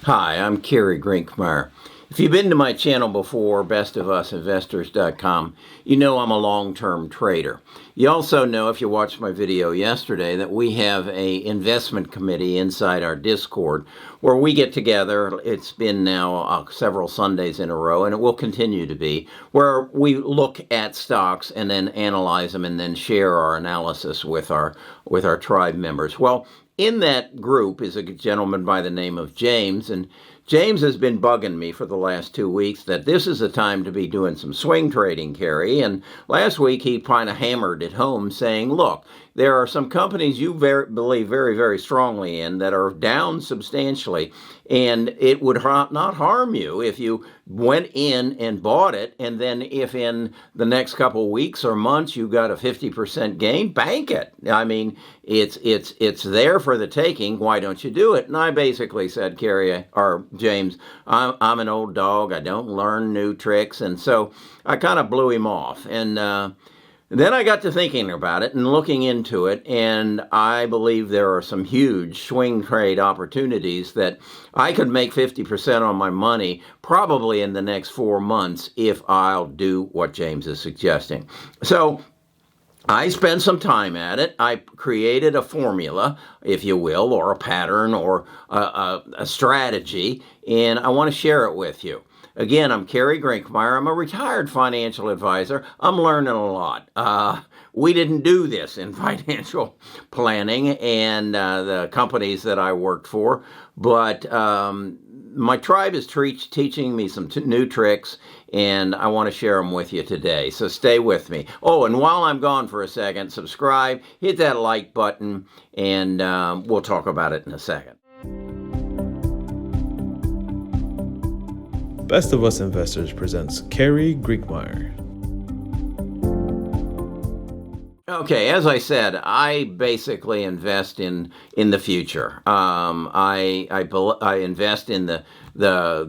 Hi, I'm Kerry Grinkmeyer. If you've been to my channel before, bestofusinvestors.com, you know I'm a long-term trader. You also know, if you watched my video yesterday, that we have a investment committee inside our Discord where we get together. It's been now several Sundays in a row, and it will continue to be, where we look at stocks and then analyze them and then share our analysis with our tribe members. Well, in that group is a gentleman by the name of James, and James has been bugging me for the last 2 weeks that this is the time to be doing some swing trading, Kerry. And last week he kind of hammered it home saying, look, there are some companies you believe very, very strongly in that are down substantially, and it would not harm you if you went in and bought it, and then if in the next couple of weeks or months you got a 50% gain, bank it. I mean, it's there for the taking. Why don't you do it? And I basically said, Kerry, or James, I'm an old dog. I don't learn new tricks. And so I kind of blew him off. And then I got to thinking about it and looking into it, and I believe there are some huge swing trade opportunities that I could make 50% on my money probably in the next 4 months if I'll do what James is suggesting. So I spent some time at it. I created a formula, if you will, or a pattern or a strategy, and I want to share it with you. Again, I'm Kerry Grinkmeyer. I'm a retired financial advisor. I'm learning a lot. We didn't do this in financial planning and the companies that I worked for, but my tribe is teaching me some new tricks, and I want to share them with you today. So stay with me. Oh, and while I'm gone for a second, subscribe, hit that like button, and we'll talk about it in a second. Best of Us Investors presents Kerry Grinkmeyer. Okay, as I said, I basically invest in the future. I invest in the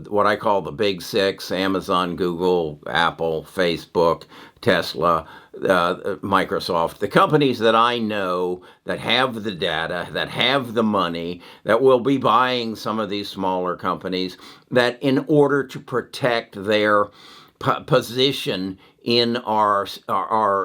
what I call the big six: Amazon, Google, Apple, Facebook, Tesla, Microsoft, the companies that I know that have the data, that have the money, that will be buying some of these smaller companies, that in order to protect their position in our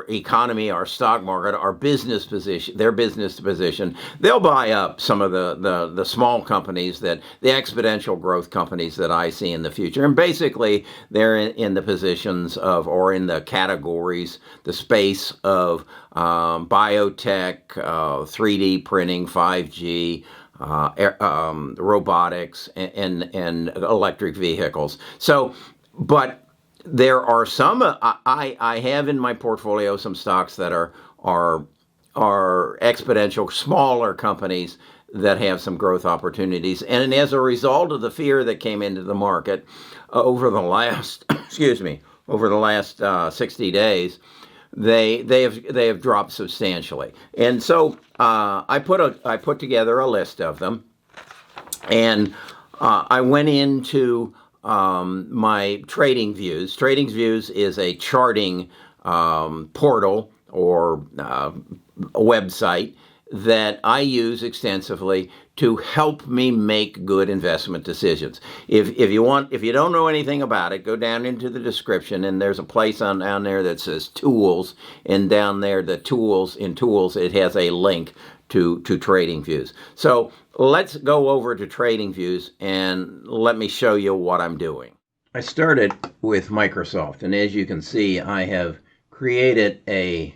economy, our stock market, our business position, their business position, they'll buy up some of the small companies, that the exponential growth companies that I see in the future. And basically, they're in the positions of, or in the categories, the space of biotech, 3D printing, 5G, robotics, and electric vehicles. So, but there are some, I have in my portfolio some stocks that are exponential, smaller companies that have some growth opportunities. And as a result of the fear that came into the market over the last, over the last 60 days, they have dropped substantially. And so I put together a list of them, and I went into my TradingViews. TradingViews is a charting portal or a website that I use extensively to help me make good investment decisions. If you don't know anything about it, go down into the description, and there's a place down there that says Tools, and down there, the Tools, it has a link to TradingViews. So let's go over to TradingViews and let me show you what I'm doing. I started with Microsoft, and as you can see, I have created a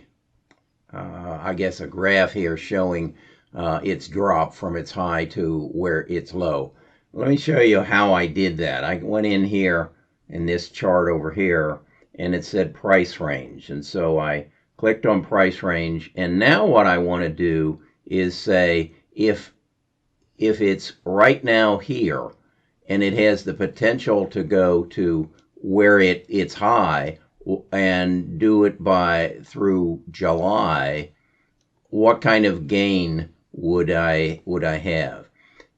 graph here showing its drop from its high to where it's low. Let me show you how I did that. I went in here in this chart over here, and it said price range, and so I clicked on price range, and now what I want to do is say, if it's right now here and it has the potential to go to where it's high, and do it through July, what kind of gain would I have?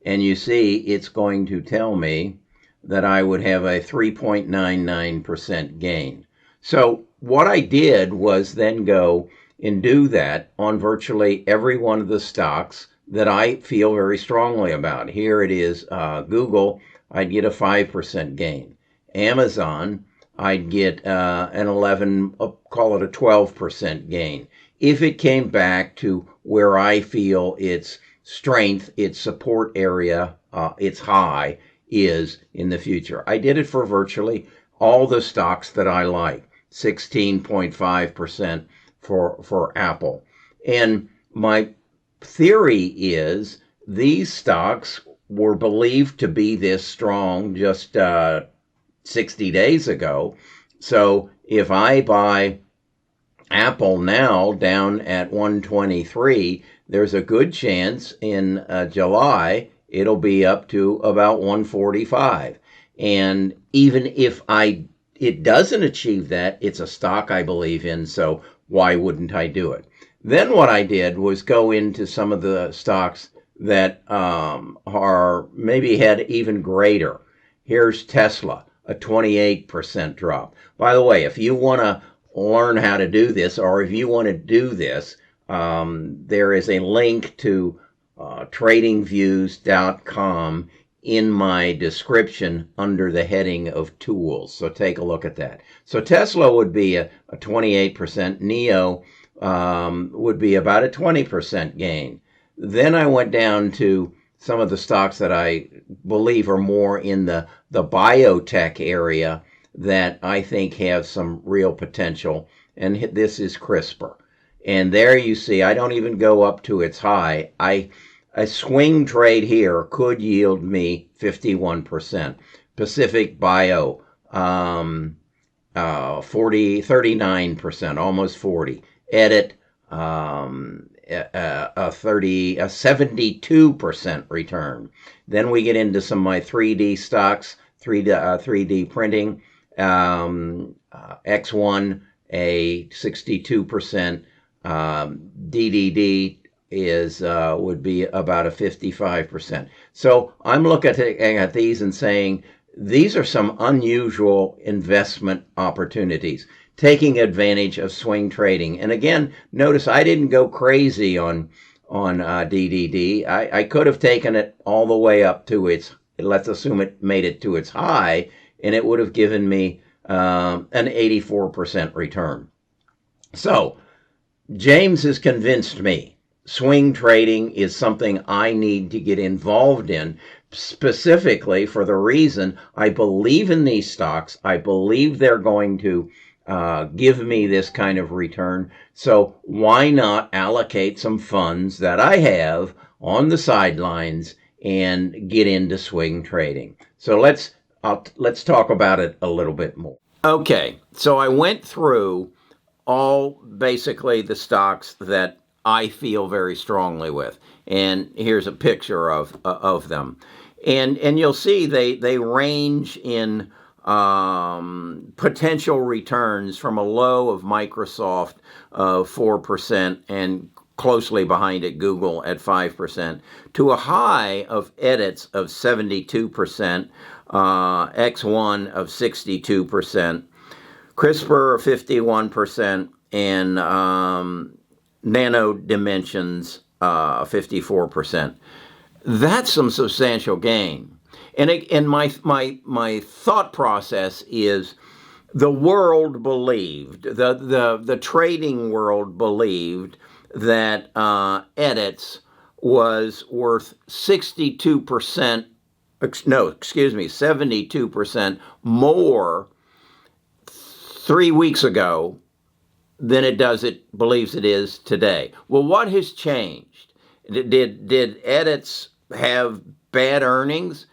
And you see, it's going to tell me that I would have a 3.99% gain. So what I did was then go and do that on virtually every one of the stocks that I feel very strongly about. Here it is, Google, I'd get a 5% gain. Amazon, I'd get an 11, call it a 12% gain. If it came back to where I feel its strength, its support area, its high is in the future. I did it for virtually all the stocks that I like, 16.5% for Apple. And my theory is these stocks were believed to be this strong just 60 days ago. So if I buy Apple now down at 123, there's a good chance in July it'll be up to about 145. And even if it doesn't achieve that, it's a stock I believe in, so why wouldn't I do it? Then what I did was go into some of the stocks that are maybe had even greater. Here's Tesla, a 28% drop. By the way, if you want to learn how to do this, or if you want to do this, there is a link to TradingViews.com in my description under the heading of tools. So take a look at that. So Tesla would be a 28%. NIO would be about a 20% gain. Then I went down to some of the stocks that I believe are more in the biotech area that I think have some real potential. And this is CRISPR. And there you see, I don't even go up to its high. A swing trade here could yield me 51%. Pacific Bio, 39%, almost 40. Edit, a 72% return. Then we get into some of my 3D stocks, 3D printing, X1, a 62%, DDD is would be about a 55%. So I'm looking at these and saying these are some unusual investment opportunities, taking advantage of swing trading. And again, notice I didn't go crazy on DDD. I could have taken it all the way up to its, let's assume it made it to its high, and it would have given me an 84% return. So James has convinced me swing trading is something I need to get involved in, specifically for the reason I believe in these stocks. I believe they're going to give me this kind of return. So why not allocate some funds that I have on the sidelines and get into swing trading? So let's talk about it a little bit more. Okay, so I went through all basically the stocks that I feel very strongly with, and here's a picture of them, and you'll see they range in potential returns from a low of Microsoft of 4% and closely behind it Google at 5% to a high of edits of 72%, X1 of 62%, CRISPR 51%, and Nano Dimensions 54%. That's some substantial gain. And my thought process is the world believed, the trading world believed that edits was worth 72% more 3 weeks ago than it believes it is today. Well, what has changed? Did edits have bad earnings?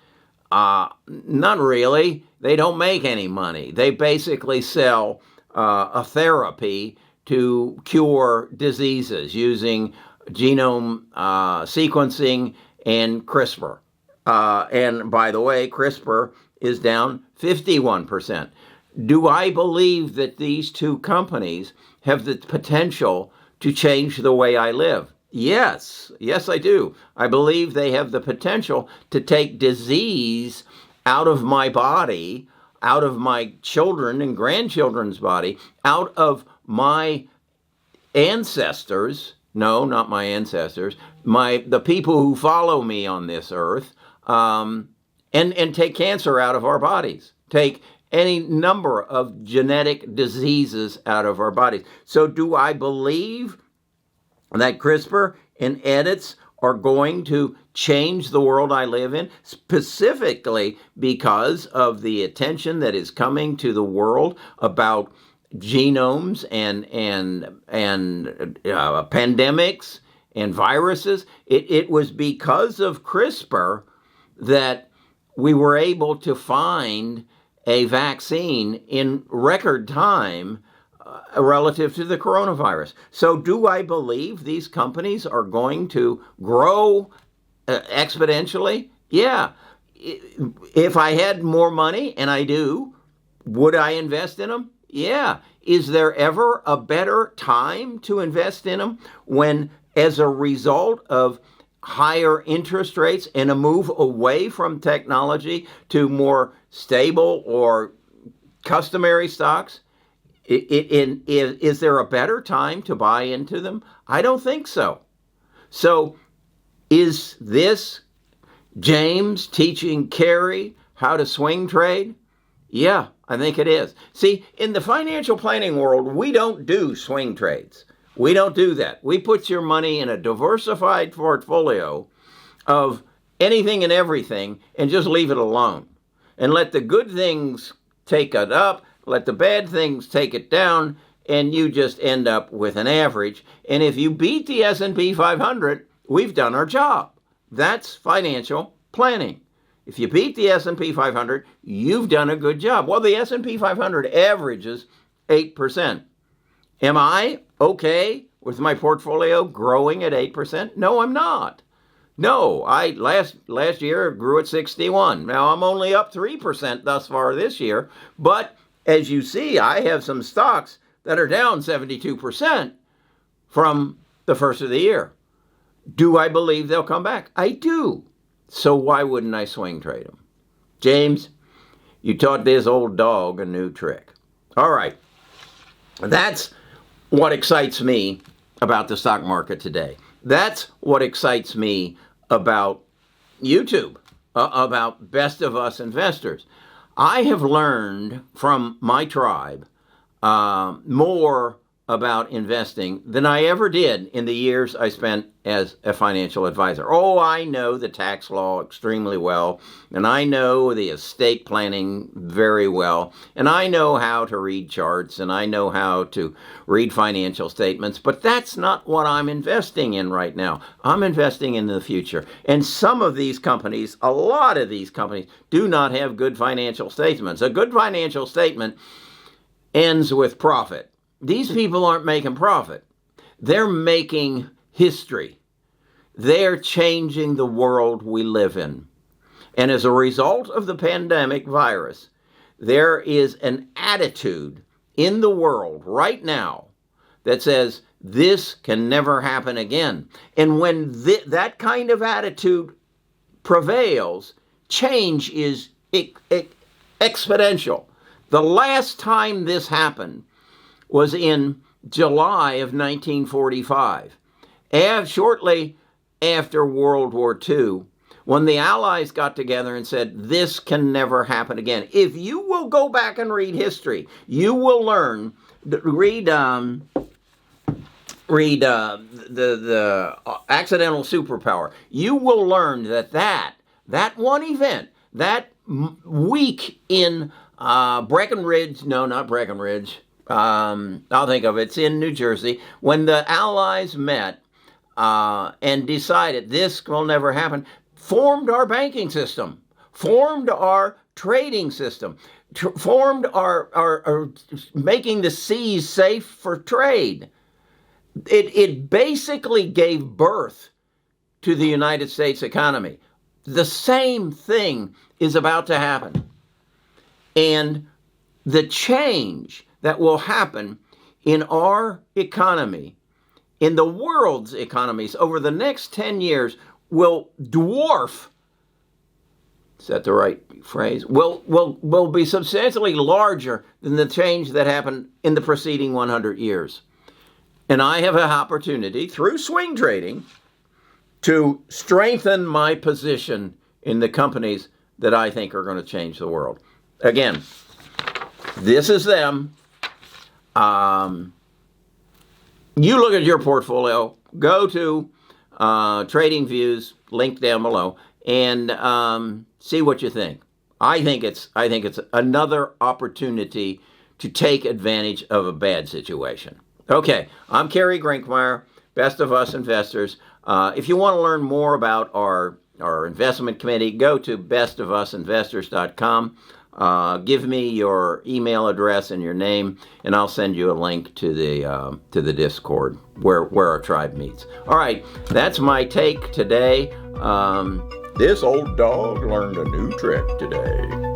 Not really. They don't make any money. They basically sell a therapy to cure diseases using genome sequencing and CRISPR. And by the way, CRISPR is down 51%. Do I believe that these two companies have the potential to change the way I live? Yes, I do. I believe they have the potential to take disease out of my body, out of my children and grandchildren's body, out of my ancestors, no, not my ancestors, the people who follow me on this earth, and take cancer out of our bodies, take any number of genetic diseases out of our bodies. So do I believe that CRISPR and edits are going to change the world I live in, specifically because of the attention that is coming to the world about genomes and pandemics and viruses? It was because of CRISPR that we were able to find a vaccine in record time relative to the coronavirus. So do I believe these companies are going to grow exponentially? Yeah. If I had more money, and I do, would I invest in them? Yeah. Is there ever a better time to invest in them when, as a result of higher interest rates and a move away from technology to more stable or customary stocks, is there a better time to buy into them? I don't think so. So is this James teaching Carrie how to swing trade? Yeah, I think it is. See, in the financial planning world, we don't do swing trades. We don't do that. We put your money in a diversified portfolio of anything and everything and just leave it alone. And let the good things take it up, let the bad things take it down, and you just end up with an average. And if you beat the S&P 500, we've done our job. That's financial planning. If you beat the S&P 500, you've done a good job. Well, the S&P 500 averages 8%. Am I okay with my portfolio growing at 8%? No, I'm not. No, I last year grew at 61. Now I'm only up 3% thus far this year. But as you see, I have some stocks that are down 72% from the first of the year. Do I believe they'll come back? I do. So why wouldn't I swing trade them? James, you taught this old dog a new trick. All right. That's what excites me about the stock market today. That's what excites me about YouTube, about Best of Us Investors. I have learned from my tribe more about investing than I ever did in the years I spent as a financial advisor. Oh, I know the tax law extremely well, and I know the estate planning very well, and I know how to read charts, and I know how to read financial statements, but that's not what I'm investing in right now. I'm investing in the future. And some of these companies, a lot of these companies, do not have good financial statements. A good financial statement ends with profit. These people aren't making profit. They're making history. They're changing the world we live in. And as a result of the pandemic virus, there is an attitude in the world right now that says this can never happen again. And when that kind of attitude prevails, change is exponential. The last time this happened was in July of 1945, shortly after World War II, when the Allies got together and said, this can never happen again. If you will go back and read history, you will learn, read the Accidental Superpower. You will learn that one event, that week in Breckenridge, no, not Breckenridge, I'll think of it. It's in New Jersey, when the Allies met and decided this will never happen, formed our banking system, formed our trading system, formed our making the seas safe for trade. It basically gave birth to the United States economy. The same thing is about to happen. And the change that will happen in our economy, in the world's economies over the next 10 years will dwarf, is that the right phrase? Will be substantially larger than the change that happened in the preceding 100 years. And I have an opportunity through swing trading to strengthen my position in the companies that I think are going to change the world. Again, this is them. You look at your portfolio, go to TradingViews, link down below, and see what you think. I think it's another opportunity to take advantage of a bad situation. Okay, I'm Kerry Grinkmeyer, Best of Us Investors. If you want to learn more about our investment committee, go to bestofusinvestors.com. Give me your email address and your name, and I'll send you a link to the Discord where our tribe meets. All right, that's my take today. This old dog learned a new trick today.